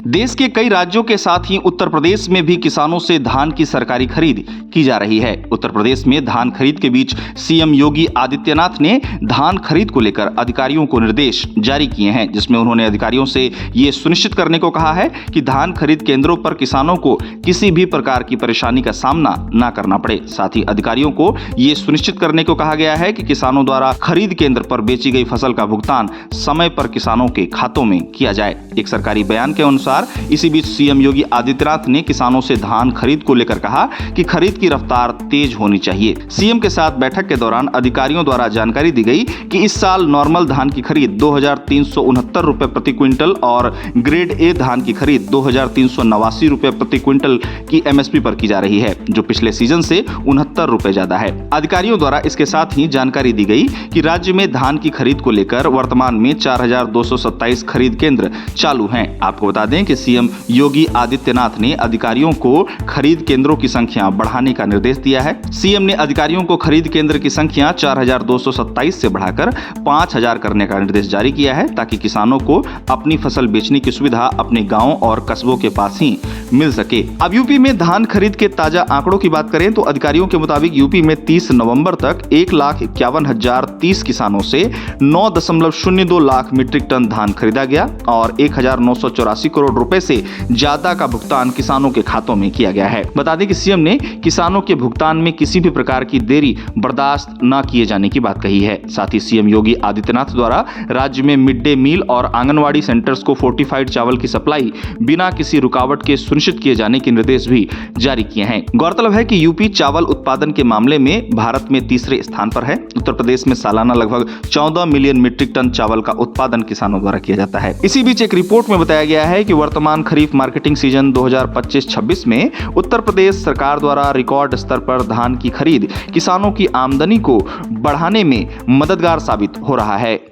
देश के कई राज्यों के साथ ही उत्तर प्रदेश में भी किसानों से धान की सरकारी खरीद की जा रही है। उत्तर प्रदेश में धान खरीद के बीच सीएम योगी आदित्यनाथ ने धान खरीद को लेकर अधिकारियों को निर्देश जारी किए हैं, जिसमें उन्होंने अधिकारियों से ये सुनिश्चित करने को कहा है कि धान खरीद केंद्रों पर किसानों को किसी भी प्रकार की परेशानी का सामना न करना पड़े। साथ ही अधिकारियों को ये सुनिश्चित करने को कहा गया है कि किसानों द्वारा खरीद केंद्र पर बेची गई फसल का भुगतान समय पर किसानों के खातों में किया जाए। एक सरकारी बयान के अनुसार इसी बीच सीएम योगी आदित्यनाथ ने किसानों से धान खरीद को लेकर कहा कि खरीद की रफ्तार तेज होनी चाहिए। सीएम के साथ बैठक के दौरान अधिकारियों द्वारा जानकारी दी गई कि इस साल नॉर्मल धान की खरीद 2369 रुपए प्रति क्विंटल और ग्रेड ए धान की खरीद 2389 रुपए प्रति क्विंटल की एमएसपी पर की जा रही है, जो पिछले सीजन से 69 रुपए ज्यादा है। अधिकारियों द्वारा इसके साथ ही जानकारी दी गई कि राज्य में धान की खरीद को लेकर वर्तमान में 4227 खरीद केंद्र चालू हैं। आपको बता दें कि सीएम योगी आदित्यनाथ ने अधिकारियों को खरीद केंद्रों की संख्या बढ़ाने का निर्देश दिया है। सीएम ने अधिकारियों को खरीद केंद्र की संख्या 4227 से बढ़ाकर 5000 करने का निर्देश जारी किया है, ताकि किसानों को अपनी फसल बेचने की सुविधा अपने गांव और कस्बों के पास ही मिल सके। अब यूपी में धान खरीद के ताजा आंकड़ों की बात करें तो अधिकारियों के मुताबिक यूपी में 30 नवंबर तक 1,51,030 किसानों से 9.02 लाख मीट्रिक टन धान खरीदा गया और 1,984 करोड़ रुपए से ज्यादा का भुगतान किसानों के खातों में किया गया है। बता दें कि सीएम ने किसानों के भुगतान में किसी भी प्रकार की देरी बर्दाश्त न किए जाने की बात कही है। साथ ही सीएम योगी आदित्यनाथ द्वारा राज्य में मिड डे मील और आंगनवाड़ी सेंटर्स को फोर्टिफाइड चावल की सप्लाई बिना किसी रुकावट के सुनिश्चित किए जाने के निर्देश भी जारी किए हैं। गौरतलब है कि यूपी चावल उत्पादन के मामले में भारत में तीसरे स्थान पर है। उत्तर प्रदेश में सालाना लगभग 14 मिलियन मीट्रिक टन चावल का उत्पादन किसानों द्वारा किया जाता है। इसी बीच एक रिपोर्ट में बताया गया है कि वर्तमान खरीफ मार्केटिंग सीजन 2025-26 में उत्तर प्रदेश सरकार द्वारा रिकॉर्ड स्तर पर धान की खरीद किसानों की आमदनी को बढ़ाने में मददगार साबित हो रहा है।